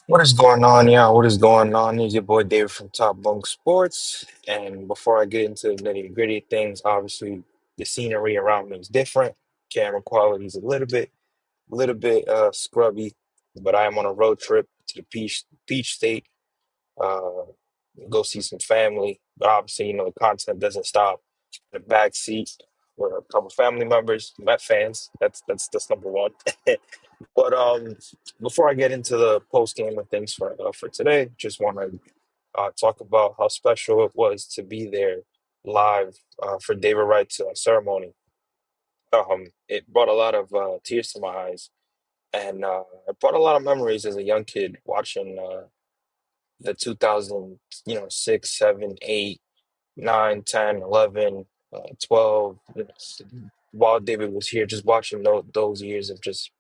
What is going on, yeah? What is going on? It's your boy David from Top Bunk Sports. And before I get into the nitty-gritty things, obviously the scenery around me is different. Camera quality is a little bit scrubby, but I am on a road trip to the Peach State. Uh, go see some family. But obviously, the content doesn't stop. In the back seat with a couple family members, Met fans. That's number one. But before I get into the post game of things for today, just want to talk about how special it was to be there live for David Wright's ceremony. It brought a lot of tears to my eyes, and it brought a lot of memories as a young kid watching the 2000, 6, 7, 8, 9, 10, 11, 12. While David was here, just watching those years of just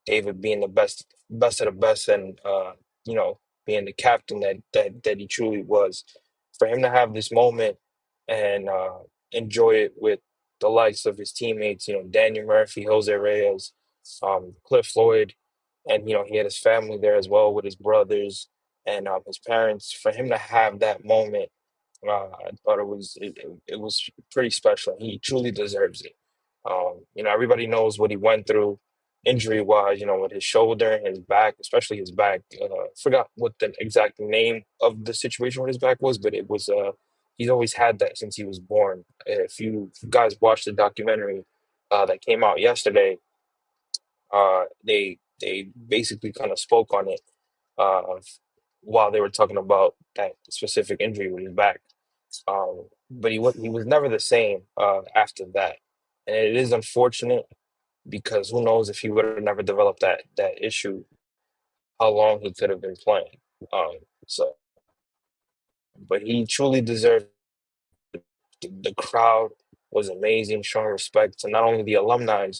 David being the best of the best, and being the captain that he truly was. For him to have this moment and enjoy it with the likes of his teammates, Daniel Murphy, Jose Reyes, Cliff Floyd, and he had his family there as well with his brothers and his parents. For him to have that moment, I thought it was pretty special. He truly deserves it. Everybody knows what he went through injury wise, with his shoulder and his back, especially his back. Forgot what the exact name of the situation with his back was, but it was he's always had that since he was born. If you guys watched the documentary that came out yesterday, they basically kind of spoke on it uh, while they were talking about that specific injury with his back. But he was never the same after that, and it is unfortunate because who knows if he would have never developed that issue, how long he could have been playing. Um, so, but he truly deserved. The crowd was amazing, showing respect to not only the alumni,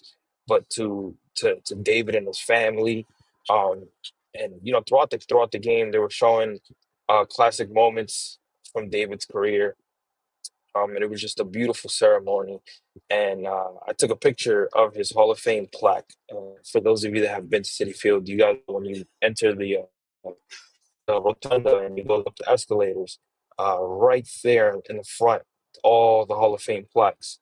but to David and his family. Um, and throughout the game, they were showing classic moments from David's career. And it was just a beautiful ceremony. And I took a picture of his Hall of Fame plaque. For those of you that have been to City Field, you guys, when you enter the rotunda and you go up the escalators, right there in the front, all the Hall of Fame plaques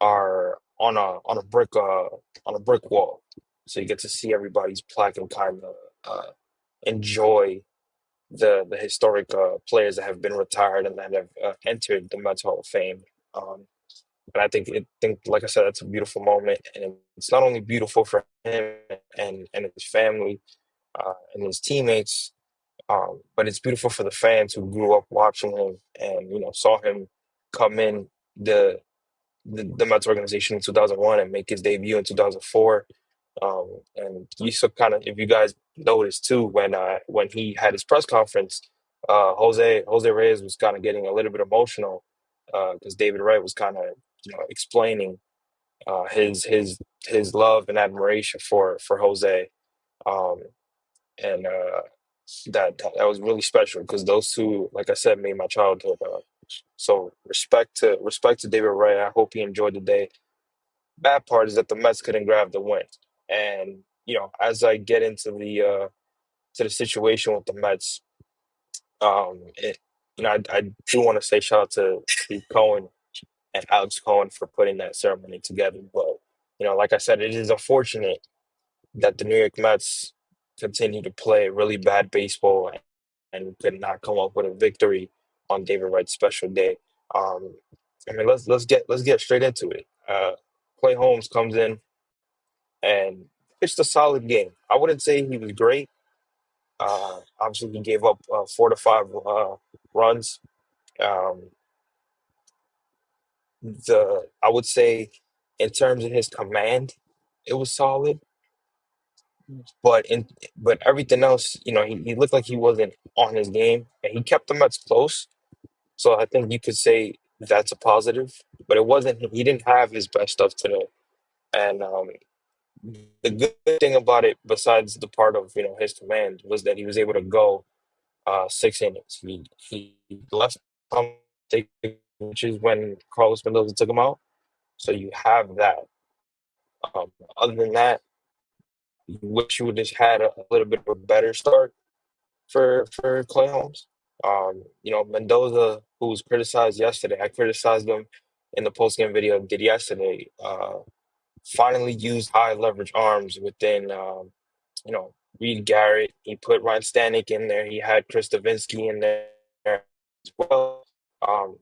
are on a brick wall. So you get to see everybody's plaque and kind of enjoy the historic players that have been retired and that have entered the Mets Hall of Fame. Um, and I think, like I said, that's a beautiful moment, and it's not only beautiful for him and his family and his teammates, but it's beautiful for the fans who grew up watching him and saw him come in the the Mets organization in 2001 and make his debut in 2004. And you saw kind of, if you guys noticed too, when he had his press conference, Jose Reyes was kind of getting a little bit emotional because David Wright was kind of explaining his love and admiration for Jose, um, and that was really special because those two, like I said, made my childhood. So respect to David Wright. I hope he enjoyed the day. Bad part is that the Mets couldn't grab the win. And as I get into the situation with the Mets, it, I do want to say shout out to Steve Cohen and Alex Cohen for putting that ceremony together. But like I said, it is unfortunate that the New York Mets continue to play really bad baseball and could not come up with a victory on David Wright's special day. Um, I mean, let's get straight into it. Clay Holmes comes in and pitched a solid game. I wouldn't say he was great. Obviously, he gave up 4 to 5 runs. Um, the I would say, in terms of his command, it was solid. But everything else, he looked like he wasn't on his game, and he kept the Mets close. So I think you could say that's a positive. But it wasn't. He didn't have his best stuff today, and the good thing about it, besides the part of his command, was that he was able to go 6 innings. He left um, which is when Carlos Mendoza took him out. So you have that. Other than that, you wish you would have had a little bit of a better start for Clay Holmes. Mendoza, who was criticized yesterday, I criticized him in the postgame video I did yesterday. Finally used high leverage arms within, Reed Garrett. He put Ryan Stanek in there. He had Chris Davinsky in there as well. Um,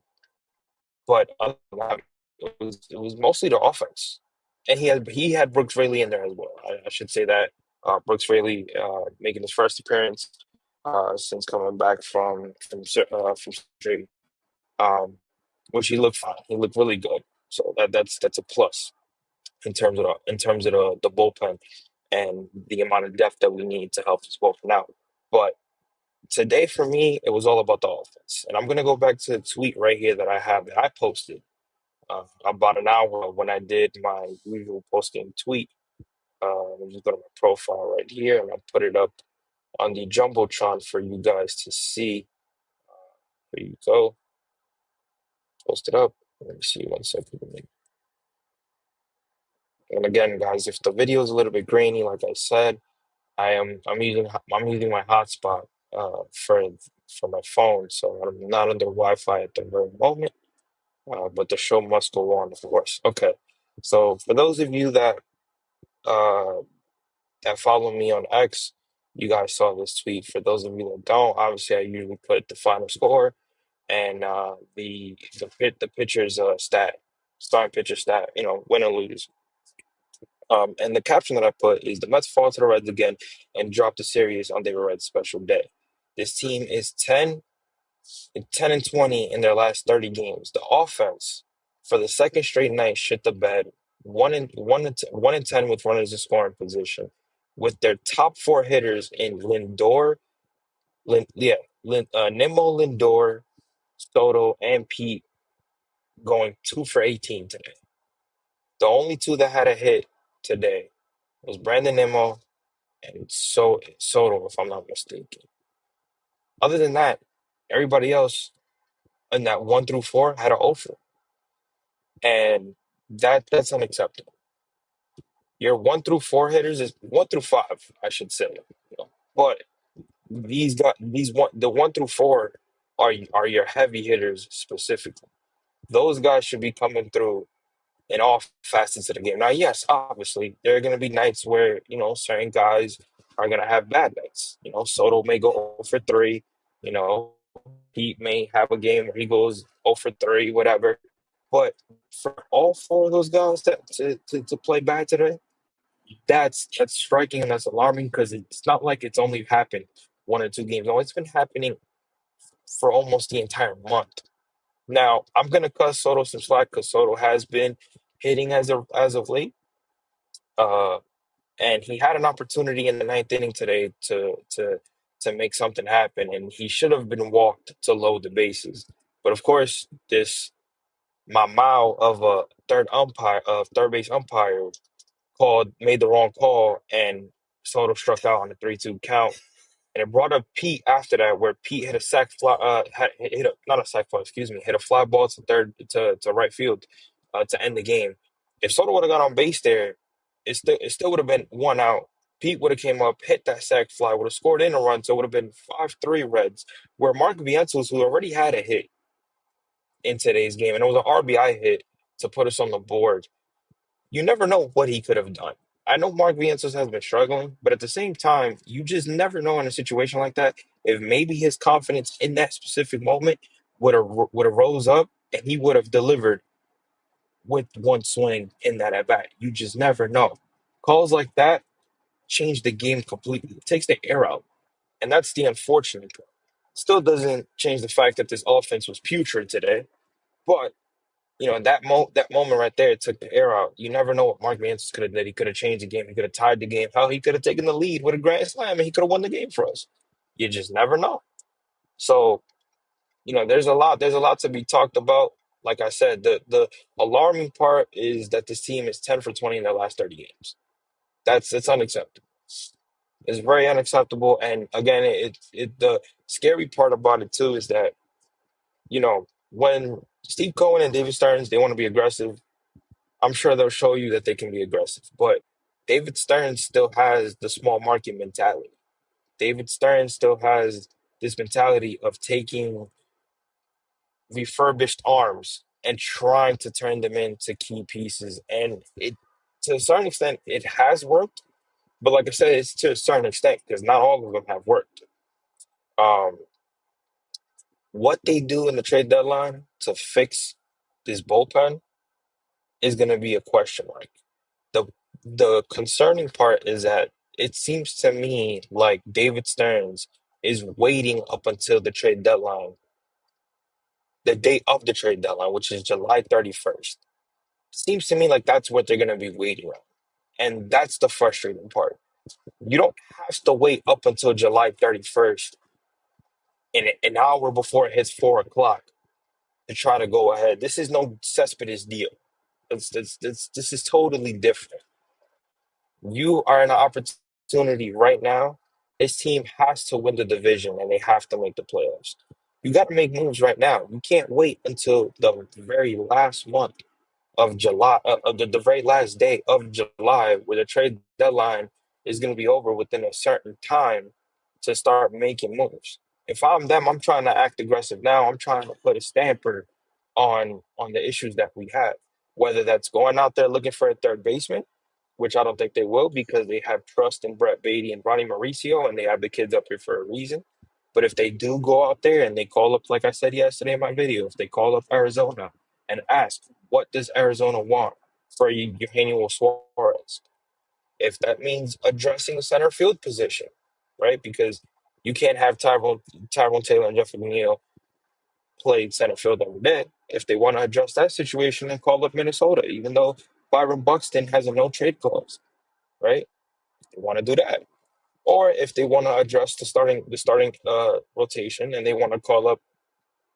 but other than that, it was mostly the offense, and he had Brooks Raley in there as well. I should say that Brooks Raley making his first appearance since coming back from surgery, um, which he looked fine. He looked really good. So that's a plus in terms of the bullpen and the amount of depth that we need to help this bullpen out. But today for me, it was all about the offense, and I'm gonna go back to the tweet right here that I have that I posted about an hour when I did my usual post-game tweet. I'm just go to my profile right here, and I'll put it up on the jumbotron for you guys to see. Here you go. Post it up. Let me see 1 second. And again, guys, if the video is a little bit grainy, like I said, I'm using my hotspot for my phone, so I'm not under Wi-Fi at the very moment. But the show must go on, of course. Okay, so for those of you uh, that follow me on X, you guys saw this tweet. For those of you that don't, obviously I usually put the final score and the pitcher's starting pitcher stat, win or lose. And the caption that I put is the Mets fall to the Reds again and drop the series on David Wright's special day. This team is 10 and 20 in their last 30 games. The offense for the second straight night shit the bed. 1 and 10 with runners in scoring position. With their top four hitters in Nimmo, Lindor, Soto, and Pete going 2 for 18 today. The only two that had a hit today was Brandon Nimmo and Soto, if I'm not mistaken. Other than that, everybody else in that 1 through 4 had an offer, and that's unacceptable. Your 1 through 4 hitters is 1 through 5, I should say. But the 1 through 4 are your heavy hitters specifically. Those guys should be coming through in all facets of the game. Now, yes, obviously, there are going to be nights where, certain guys are going to have bad nights. Soto may go 0 for 3. You know, Pete may have a game where he goes 0 for 3, whatever. But for all four of those guys to play bad today, that's striking and that's alarming because it's not like it's only happened 1 or 2 games. No, it's been happening for almost the entire month. Now, I'm gonna cut Soto some slack because Soto has been hitting as of late. Uh, and he had an opportunity in the ninth inning today to make something happen, and he should have been walked to load the bases. But of course, this mamau of a third base umpire made the wrong call, and Soto struck out on a 3-2 count. And it brought up Pete after that, where Pete hit a sac fly, hit a, not a sac fly, excuse me, hit a fly ball to right field to end the game. If Soto would have got on base there, it still would have been 1 out. Pete would have came up, hit that sac fly, would have scored in a run, so it would have been 5-3 Reds. Where Mark Vientos, who already had a hit in today's game, and it was an RBI hit to put us on the board, you never know what he could have done. I know Mark Vientos has been struggling, but at the same time, you just never know in a situation like that if maybe his confidence in that specific moment would have rose up and he would have delivered with one swing in that at bat. You just never know. Calls like that change the game completely. It takes the air out, and that's the unfortunate part. Still doesn't change the fact that this offense was putrid today, but that moment right there took the air out. You never know what Mark Manson could have did. He could have changed the game. He could have tied the game. How he could have taken the lead with a grand slam, and he could have won the game for us. You just never know. So there's a lot to be talked about. Like I said, the alarming part is that this team is 10 for 20 in their last 30 games. It's unacceptable. It's very unacceptable. And again, the scary part about it too is that when Steve Cohen and David Stearns they want to be aggressive, I'm sure they'll show you that they can be aggressive. But David Stern still has the small market mentality. David Stern still has this mentality of taking refurbished arms and trying to turn them into key pieces. And it, to a certain extent, it has worked. But like I said, it's to a certain extent because not all of them have worked. Um, what they do in the trade deadline to fix this bullpen is going to be a question mark. The the concerning part is that it seems to me like David Stearns is waiting up until the trade deadline, the date of the trade deadline, which is July 31st. Seems to me like that's what they're going to be waiting on. And that's the frustrating part. You don't have to wait up until July 31st in an hour before it hits 4 o'clock to try to go ahead. This is no Cespedes deal. This is totally different. You are in an opportunity right now. This team has to win the division and they have to make the playoffs. You got to make moves right now. You can't wait until the very last month of July, the very last day of July, where the trade deadline is going to be over within a certain time to start making moves. If I'm them, I'm trying to act aggressive now. I'm trying to put a stamper on the issues that we have, whether that's going out there looking for a third baseman, which I don't think they will because they have trust in Brett Beatty and Ronnie Mauricio, and they have the kids up here for a reason. But if they do go out there and they call up, like I said yesterday in my video, if they call up Arizona and ask, what does Arizona want for Eugenio Suarez? If that means addressing the center field position, right? Because you can't have Tyrone Taylor and Jeffrey Neal play center field every day. If they want to address that situation, then call up Minnesota, even though Byron Buxton has a no trade clause, right? They want to do that. Or if they want to address the starting rotation and they want to call up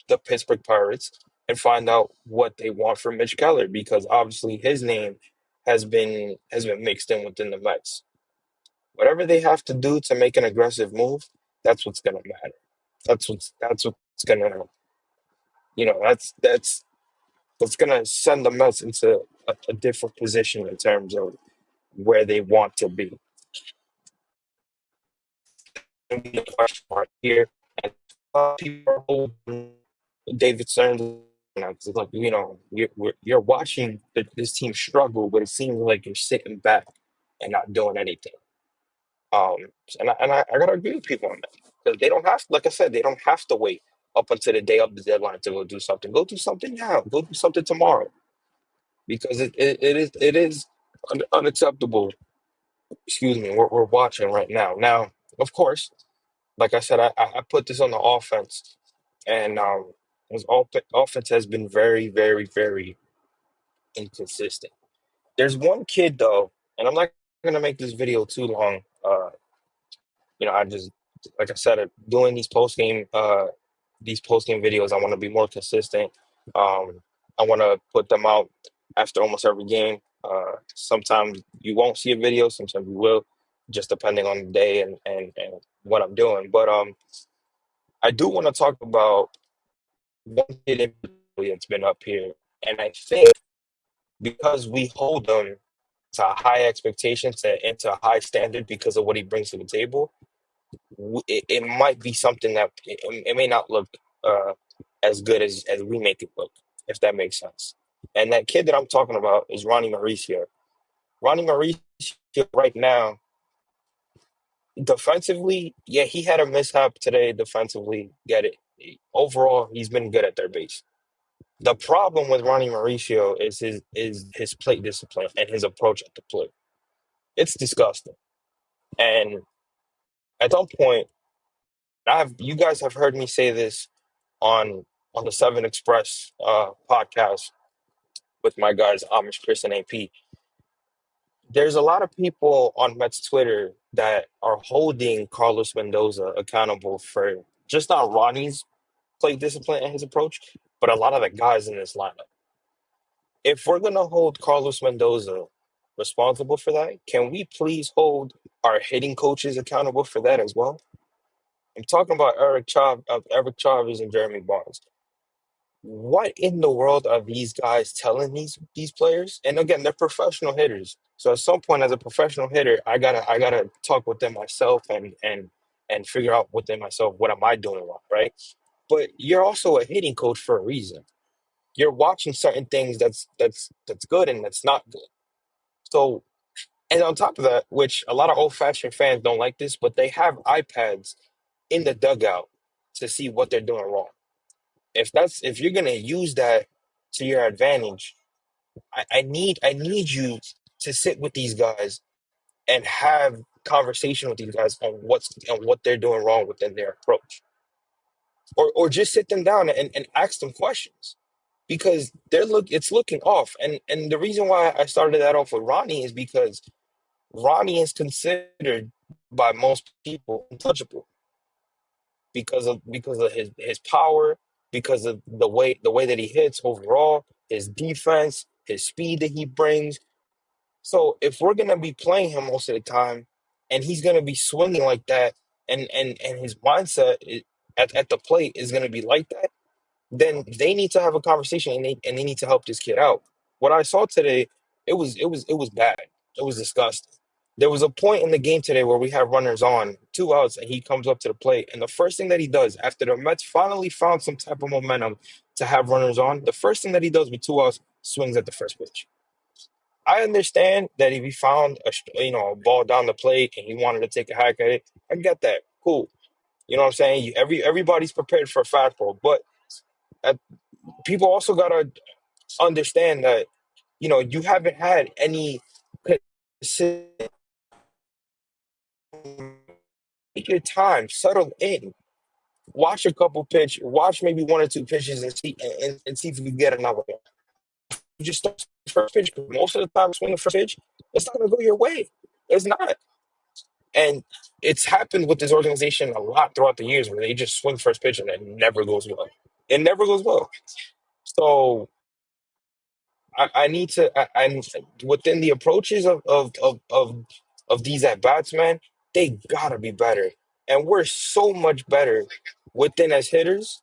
the Pittsburgh Pirates and find out what they want from Mitch Keller because obviously his name has been mixed in within the Mets. Whatever they have to do to make an aggressive move, that's what's gonna matter. That's what's gonna that's what's gonna send the Mets into a different position in terms of where they want to be. Gonna be a question mark here, and people are holding David Stearns now because like you're watching this team struggle, but it seems like you're sitting back and not doing anything. Um, and I gotta agree with people on that because they don't have, like I said, they don't have to wait up until the day of the deadline to go do something. Go do something now. Go do something tomorrow because it is unacceptable. Excuse me. We're watching right now. Now, of course, like I said, I put this on the offense, and his offense has been very, very, very inconsistent. There's one kid though, and I'm not gonna make this video too long. I just like I said, doing these post game videos. I want to be more consistent. I want to put them out after almost every game. Sometimes you won't see a video, sometimes you will, just depending on the day and what I'm doing. But I do want to talk about one kid in particular that's been up here, and I think because we hold him to high expectations and to a high standard because of what he brings to the table, it might be something that it may not look uh, as good as we make it look, if that makes sense. And that kid that I'm talking about is Ronnie Mauricio. Ronnie Mauricio right now, defensively, yeah, he had a mishap today defensively. Get it. Overall, he's been good at third base. The problem with Ronnie Mauricio is his plate discipline and his approach at the plate. It's disgusting. And at some point, I've you guys have heard me say this on the Seven Express podcast with my guys Amish Chris and AP. There's a lot of people on Mets Twitter that are holding Carlos Mendoza accountable for just not Ronnie's play discipline and his approach, but a lot of the guys in this lineup. If we're gonna hold Carlos Mendoza responsible for that, can we please hold our hitting coaches accountable for that as well? I'm talking about Eric Chavez and Jeremy Barnes. what in the world are these guys telling these players? And again, they're professional hitters. So at some point, as a professional hitter, I gotta talk with them myself and figure out within myself what am I doing wrong, right? But you're also a hitting coach for a reason. You're watching certain things that's good and that's not good. So and on top of that, which a lot of old-fashioned fans don't like this, but they have iPads in the dugout to see what they're doing wrong. If you're gonna use that to your advantage, I need you to sit with these guys and have conversation with these guys on what they're doing wrong within their approach. Or just sit them down and ask them questions. Because it's looking off. And the reason why I started that off with Ronnie is because Ronnie is considered by most people untouchable because of his power, because of the way that he hits overall, his defense, his speed that he brings. So if we're gonna be playing him most of the time, and he's gonna be swinging like that, and his mindset at the plate is gonna be like that, then they need to have a conversation and they need to help this kid out. What I saw today, it was bad. It was disgusting. There was a point in the game today where we have runners on, 2 outs, and he comes up to the plate. And the first thing that he does after the Mets finally found some type of momentum to have runners on, the first thing that he does with 2 outs, swings at the first pitch. I understand that if he found a ball down the plate and he wanted to take a hack at it, I get that. Cool. You know what I'm saying? Everybody's prepared for a fastball, but at people also gotta understand that you haven't had any consistent. Take your time, settle in, watch a couple watch maybe one or two pitches and see if you can get another one. You just start first pitch 'cause most of the time swinging first pitch, it's not gonna go your way. It's not, and it's happened with this organization a lot throughout the years where they just swing first pitch and it never goes well. It never goes well. So I need to I within the approaches of these at bats, man, they gotta be better. And we're so much better within as hitters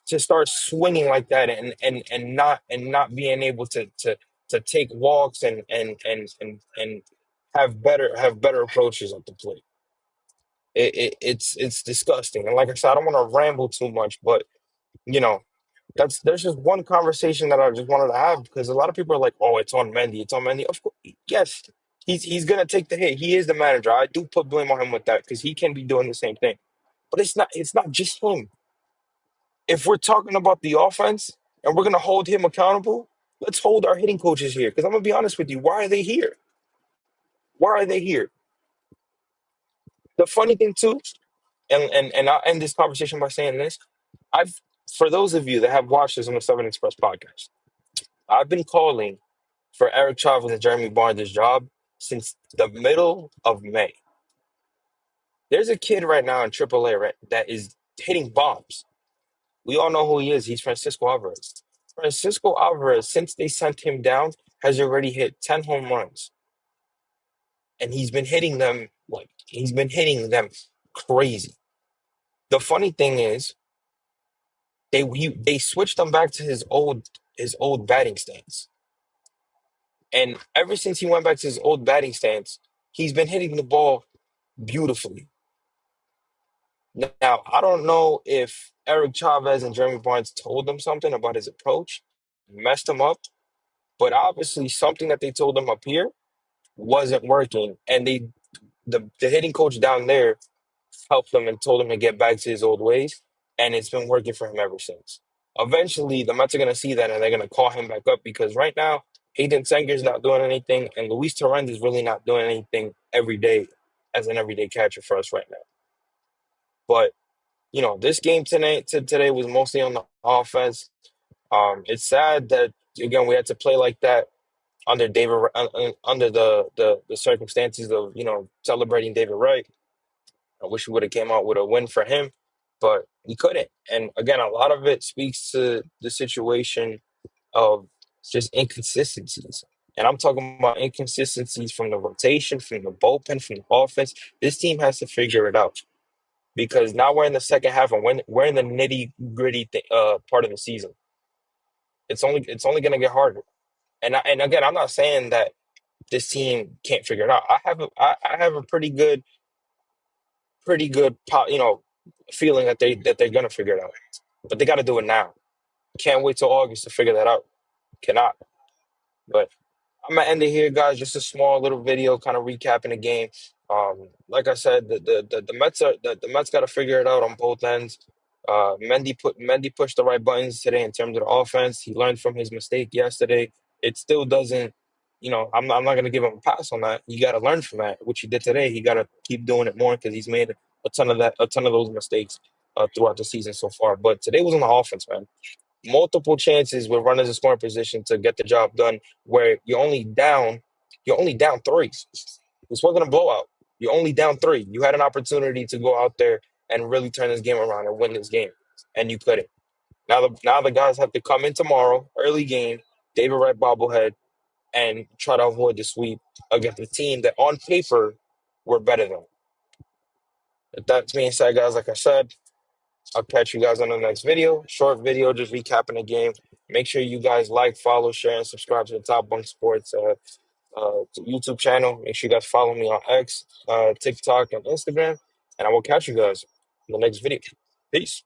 to start swinging like that and not being able to take walks and have better approaches at the plate. It's disgusting. And like I said, I don't want to ramble too much, but you know, there's just one conversation that I just wanted to have because a lot of people are like, "Oh, it's on Mendy. It's on Mendy." Of course, yes, he's gonna take the hit. He is the manager. I do put blame on him with that because he can be doing the same thing. But it's not just him. If we're talking about the offense and we're gonna hold him accountable, let's hold our hitting coaches here. Because I'm gonna be honest with you, why are they here? Why are they here? The funny thing too, and I'll end this conversation by saying this: I've for those of you that have watched this on the Southern Express podcast, I've been calling for Eric Chavez and Jeremy Barnes' job since the middle of May. There's a kid right now in AAA that is hitting bombs. We all know who he is. He's Francisco Alvarez. Francisco Alvarez, since they sent him down, has already hit 10 home runs. And he's been hitting them crazy. The funny thing is, they switched him back to his old batting stance. And ever since he went back to his old batting stance, he's been hitting the ball beautifully. Now, I don't know if Eric Chavez and Jeremy Barnes told him something about his approach, messed him up, but obviously something that they told him up here wasn't working. And the hitting coach down there helped him and told him to get back to his old ways, and it's been working for him ever since. Eventually, the Mets are going to see that and they're going to call him back up because right now, Hayden Senger's not doing anything, and Luis Torrens is really not doing anything every day as an everyday catcher for us right now. But this game today was mostly on the offense. It's sad that again we had to play like that under under the circumstances of celebrating David Wright. I wish we would have came out with a win for him, but we couldn't. And again, a lot of it speaks to the situation of just inconsistencies. And I'm talking about inconsistencies from the rotation, from the bullpen, from the offense. This team has to figure it out. because now we're in the second half and we're in the nitty-gritty part of the season. It's only going to get harder. And again, I'm not saying that this team can't figure it out. I have a pretty good feeling that they're going to figure it out. But they got to do it now. Can't wait till August to figure that out. Cannot. But I'm gonna end it here, guys. Just a small little video, kind of recapping the game. Like I said, the Mets got to figure it out on both ends. Mendy pushed the right buttons today in terms of the offense. He learned from his mistake yesterday. It still doesn't, I'm not gonna give him a pass on that. You got to learn from that, which he did today. He got to keep doing it more because he's made a ton of those mistakes throughout the season so far. But today was on the offense, man. Multiple chances with runners in scoring position to get the job done where you're only down three. This wasn't a blowout. You're only down three. You had an opportunity to go out there and really turn this game around and win this game, and you couldn't. Now the guys have to come in tomorrow, early game, David Wright bobblehead, and try to avoid the sweep against a team that on paper we're better than. With that being said, guys, like I said, I'll catch you guys on the next video. Short video, just recapping the game. Make sure you guys like, follow, share, and subscribe to the Top Bunk Sports YouTube channel. Make sure you guys follow me on X, TikTok, and Instagram. And I will catch you guys in the next video. Peace.